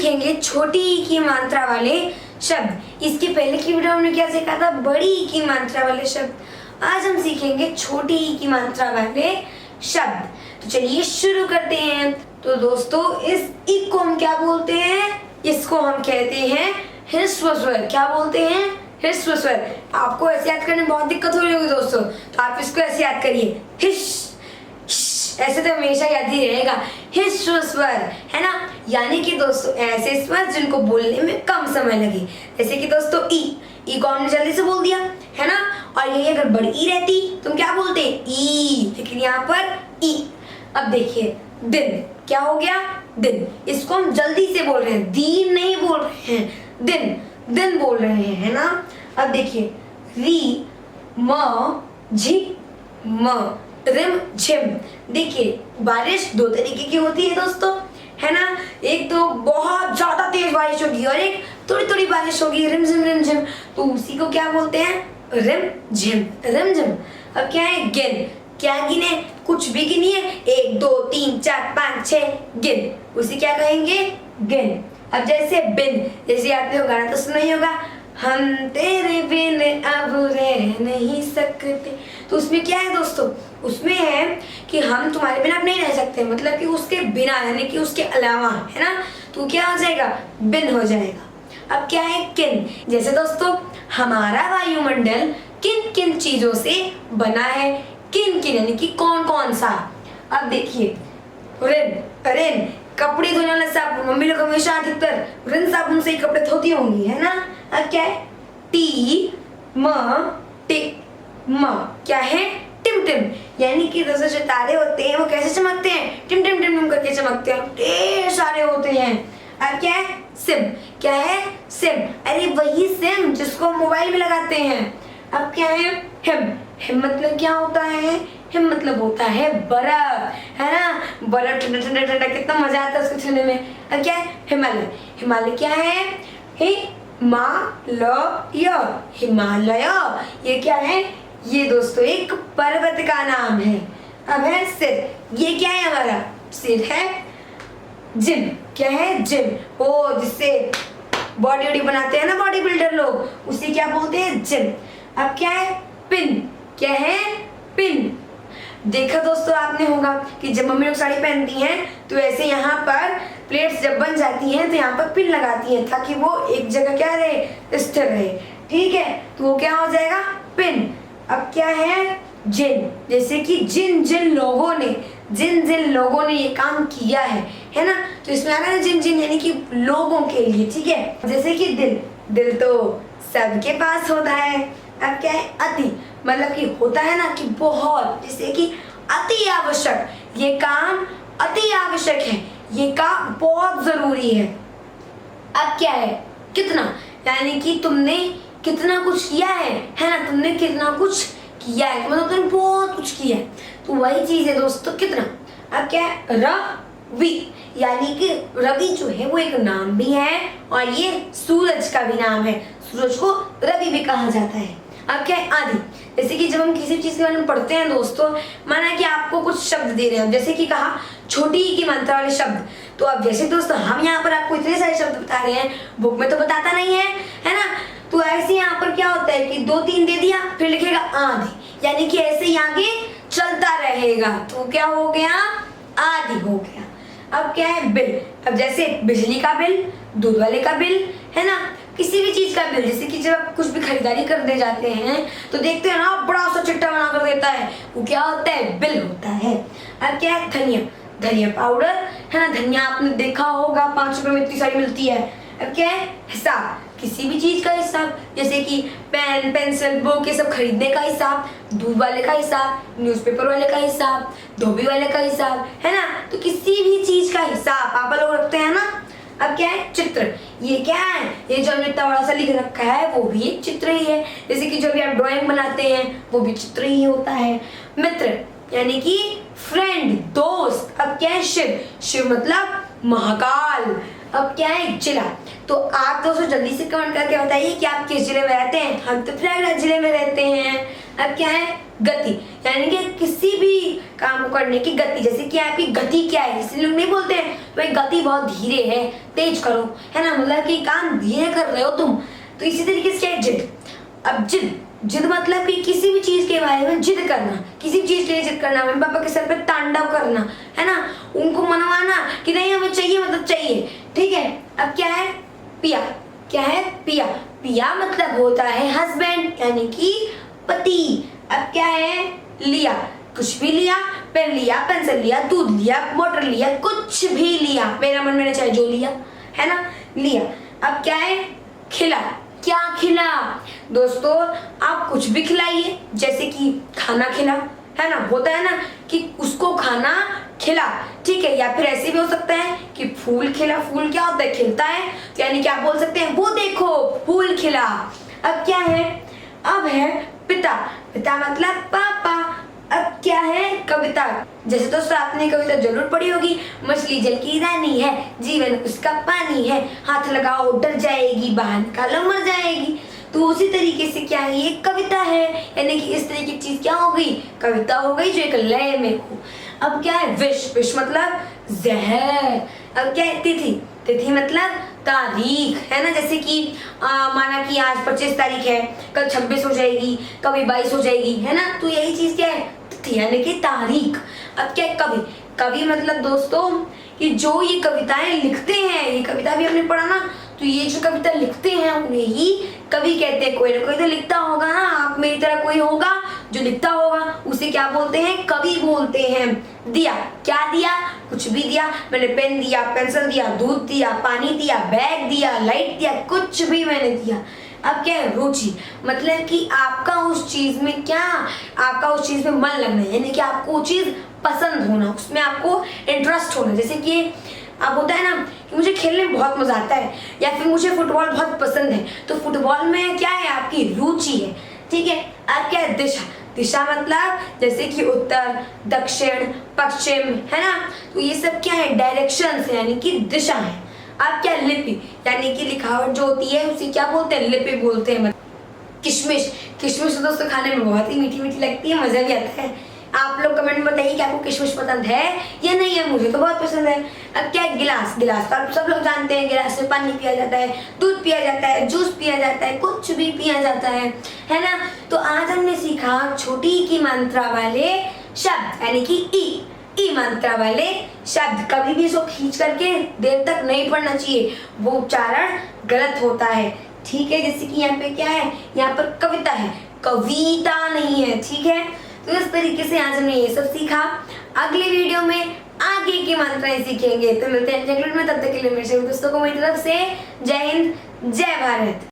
सीखेंगे छोटी ई की मात्रा वाले शब्द। इसके पहले की वीडियो हमने क्या सीखा था, बड़ी ई की मात्रा वाले शब्द। आज हम सीखेंगे छोटी ई की मात्रा वाले शब्द। तो चलिए शुरू करते हैं। तो दोस्तों इस ई को हम क्या बोलते हैं, इसको हम कहते हैं ह्रस्व स्वर। क्या बोलते हैं, ह्रस्व स्वर। आपको ऐसे याद करने में बहुत दिक्कत हो रही होगी दोस्तों, तो आप इसको ऐसे याद करिए, हिश, ऐसे तो हमेशा याद ही रहेगा, ह्रस्व स्वर, है ना। यानी कि दोस्तों ऐसे स्वर जिनको बोलने में कम समय लगे, जैसे कि दोस्तों ई को हमने जल्दी से बोल दिया, है ना। और यही अगर बड़ी ई रहती तो हम क्या बोलते, ई, लेकिन यहाँ पर ई। अब देखिए दिन, क्या हो गया, दिन। इसको हम जल्दी से बोल रहे हैं, दीन नहीं बोल रहे हैं, दिन, दिन बोल रहे हैं, है ना। अब देखिए री म झी म, रिम झिम। देखिए बारिश दो तरीके की होती है दोस्तों, है ना। एक तो बहुत ज्यादा तेज बारिश होगी और एक थोड़ी थोड़ी बारिश होगी, रिम झिम। तो उसी को क्या बोलते हैं, रिम झिम, रिम झिम। अब क्या है, गिन। क्या गिने, कुछ भी गिनिए, 1 2 3 4 5 6 गिन, उसे क्या कहेंगे, गिन। अब जैसे बिन, जैसे आपने वो गाना तो सुना ही होगा, हम तेरे बिन अब रह नहीं सकते। तो उसमें क्या है दोस्तों, उसमें है कि हम तुम्हारे बिना अब नहीं रह सकते, मतलब कि उसके बिना, यानी कि उसके अलावा, है ना। तो क्या हो जाएगा, बिन हो जाएगा। अब क्या है, किन। जैसे दोस्तों हमारा वायुमंडल किन किन चीजों से बना है, किन किन यानी कि कौन कौन सा। अब देखिए रिन, रिन कपड़े धोने वाला साबुन, मम्मी लोग हमेशा अधिकतर रिन साबुन से ही कपड़े धोती होंगी, है ना। अब क्या है, टी म टे म, क्या है, टिम टिम। यानी कि दोस्तों जो तारे होते हैं वो कैसे चमकते हैं, टिम टिम टिम टिम करके चमकते हैं, ढेर सारे होते हैं। अब क्या है, सिम। क्या है, सिम, अरे वही सिम जिसको मोबाइल में लगाते हैं। अब क्या है, हिम। हिम मतलब क्या होता है, हिम मतलब होता है बर्फ, है ना। बर्फ ठंडा ठंडा ठंडा, कितना मजा आता है उसको छूने में। अब क्या है, हिमालय। हिमालय क्या है, हिमालय, हिमालय। ये क्या है, ये दोस्तों एक पर्वत का नाम है। अब है सिर। ये क्या है, हमारा सिर है। जिम। क्या है, जिम। ओ जिससे बॉडी वॉडी बनाते हैं ना बॉडी बिल्डर लोग, उसे क्या बोलते हैं, जिम। अब क्या है, पिन। क्या है, पिन। देखा दोस्तों आपने होगा कि जब मम्मी लोग साड़ी पहनती हैं तो ऐसे यहाँ पर प्लेट्स जब बन जाती हैं तो यहाँ पर पिन लगाती हैं ताकि वो एक जगह क्या रहे, स्थिर रहे, ठीक है। तो वो क्या हो जाएगा, पिन। अब क्या है, जिन। जैसे कि जिन जिन लोगों ने ये काम किया है ना। तो इसमें आ रहा है जिन जिन यानी कि लोगों के लिए, ठीक है। जैसे कि दिल, दिल तो सबके पास होता है। अब क्या है, अति, मतलब कि होता है ना कि बहुत, जैसे कि अति आवश्यक, ये काम अति आवश्यक है, ये काम बहुत जरूरी है। अब क्या है, कितना, यानी कि तुमने कितना कुछ किया है ना, तुमने कितना कुछ किया है, मतलब तुमने बहुत कुछ किया है। तो वही चीज है दोस्तों, कितना। अब क्या है, रवि, यानी कि रवि जो है वो एक नाम भी है और ये सूरज का भी नाम है, सूरज को रवि भी कहा जाता है। अब क्या है, आदि। जैसे कि जब हम किसी चीज के बारे में पढ़ते हैं दोस्तों, माना कि आपको कुछ शब्द दे रहे हैं, जैसे कि कहा छोटी ई की मात्रा वाले शब्द, तो अब जैसे दोस्तों हम यहाँ पर आपको इतने सारे शब्द बता रहे हैं, बुक में तो बताता नहीं है ना। तो ऐसे यहाँ पर क्या होता है कि 2 3 दे दिया, फिर लिखेगा आदि, यानी कि ऐसे ही आगे चलता रहेगा। तो क्या हो गया, आदि हो गया। अब क्या है, बिल। अब जैसे बिजली का बिल, दूध वाले का बिल, है ना, किसी भी चीज का बिल। जैसे कि जब आप कुछ भी खरीदारी करने जाते हैं तो देखते हैं ना, बड़ा सा चिट्ठा बना कर देता है, वो क्या होता है, बिल होता है। अब क्या है, धनिया, धनिया पाउडर, है ना। धनिया आपने देखा होगा 5 रुपए में इतनी सारी मिलती है। अब क्या है, हिसाब, किसी भी चीज का हिसाब, जैसे कि पेन पेंसिल बुक ये सब खरीदने का हिसाब, दूध वाले का हिसाब, न्यूज़पेपर वाले का हिसाब, धोबी वाले का हिसाब, है ना। तो किसी भी चीज का हिसाब पापा लोग रखते हैं ना। अब क्या है, चित्र। ये क्या है, ये जो हमने इतना बड़ा सा लिख रखा है वो भी एक चित्र ही है। जैसे कि जो भी आप ड्राइंग बनाते हैं वो भी चित्र ही होता है। मित्र यानी कि फ्रेंड, दोस्त। अब क्या है, शिव। शिव मतलब महाकाल। अब क्या है, जिला। तो आप दोस्तों जल्दी से कमेंट करके बताइए कि आप किस जिले में रहते हैं। हम तो प्रयागराज जिले में रहते हैं। अब क्या है गति, यानी कि किसी भी काम को करने की गति, जैसे कि आपकी गति क्या है, जैसे लोग नहीं बोलते हैं भाई गति बहुत धीरे है, तेज करो, है ना, मतलब कि काम धीरे कर रहे हो तुम। तो इसी तरीके से क्या है जिद। अब जिद मतलब कि किसी भी चीज के बारे में जिद करना, किसी भी चीज के लिए जिद करना, मम्मी पापा के सर पे तांडव करना, है ना, उनको मनवाना कि नहीं हमें चाहिए मतलब चाहिए, ठीक है। अब क्या है पिया, क्या है पिया, पिया मतलब होता है हस्बैंड यानी कि पति। अब क्या है लिया, कुछ भी लिया, पेन लिया, पेंसिल लिया, दूध लिया, मोटर लिया, कुछ भी लिया, मेरा मन मैंने चाहे जो लिया, है ना, लिया। अब क्या है खिला, क्या खिला दोस्तों, आप कुछ भी खिलाइए, जैसे कि खाना खिला, है ना, होता है ना कि उसको खाना खिला, ठीक है। या फिर ऐसे भी हो सकता है कि फूल खिला, फूल क्या होता है खिलता है, तो यानी कि आप बोल सकते हैं वो देखो फूल खिला। अब क्या है, अब है पिता, पिता मतलब पापा। अब क्या है कविता, जैसे दोस्तों आपने कविता जरूर पढ़ी होगी, मछली जल की रानी है, जीवन उसका पानी है, हाथ लगाओ डर जाएगी, बाहर निकालो मर जाएगी। तो उसी तरीके से क्या है ये कविता है, यानी कि इस तरीके की चीज क्या हो गई कविता हो गई जो एक लय में हो। अब क्या है विष, विष मतलब जहर। अब क्या है तिथि, तिथि मतलब तारीख, है ना, जैसे कि माना कि आज 25 तारीख है, कल 26 हो जाएगी, कभी 22 हो जाएगी, है ना, तो यही चीज क्या है तिथि यानी कि तारीख। अब क्या है कवि, कवि मतलब दोस्तों कि जो ये कविताएं लिखते हैं, ये कविता भी हमने पढ़ा ना, तो ये जो कविता लिखते हैं उन्हें ही कवि कहते हैं। कोई ना कोई तो लिखता होगा ना, आप मेरी तरह कोई होगा जो लिखता होगा, उसे क्या बोलते हैं कवि बोलते हैं। दिया, क्या दिया, कुछ भी दिया, मैंने पेन दिया, पेंसिल दिया, दूध दिया, पानी दिया, बैग दिया, लाइट दिया, कुछ भी मैंने दिया। अब क्या है रुचि, मतलब कि आपका उस चीज में क्या, आपका उस चीज में मन लगना, यानी कि आपको वो चीज पसंद होना, उसमें आपको इंटरेस्ट होना। जैसे कि अब होता है ना कि मुझे खेलने में बहुत मजा आता है, या फिर मुझे फुटबॉल बहुत पसंद है, तो फुटबॉल में क्या है आपकी रुचि है, ठीक है। अब क्या है दिशा, दिशा मतलब जैसे कि उत्तर, दक्षिण, पश्चिम, है ना, तो ये सब क्या है डायरेक्शंस है, यानी कि दिशा है। अब क्या लिपि, यानी कि लिखावट जो होती है उसे क्या बोलते हैं लिपि बोलते हैं। किशमिश, किशमिश तो दोस्तों खाने में बहुत ही मीठी मीठी लगती है, मजा भी आता है। आप लोग कमेंट में बताइए कि आपको किशमिश पसंद है या नहीं है, मुझे तो बहुत पसंद है। अब क्या है गिलास, गिलास तो आप सब लोग जानते हैं, गिलास में पानी पिया जाता है, दूध पिया जाता है, जूस पिया जाता है, कुछ भी पिया जाता है ना। तो आज हमने सीखा छोटी की मात्रा वाले शब्द, यानी कि ई मात्रा वाले शब्द। कभी भी इसको खींच करके देर तक नहीं पढ़ना चाहिए, वो उच्चारण गलत होता है, ठीक है। जैसे कि यहाँ पे क्या है, यहाँ पर कविता है, कविता नहीं है, ठीक है। तो इस तरीके से आज हमने ये सब सीखा। अगले वीडियो में आगे की मात्राएं सीखेंगे, तो मिलते हैं अगले वीडियो में, तब तक के लिए मेरे दोस्तों को मेरी तरफ से जय हिंद, जय भारत।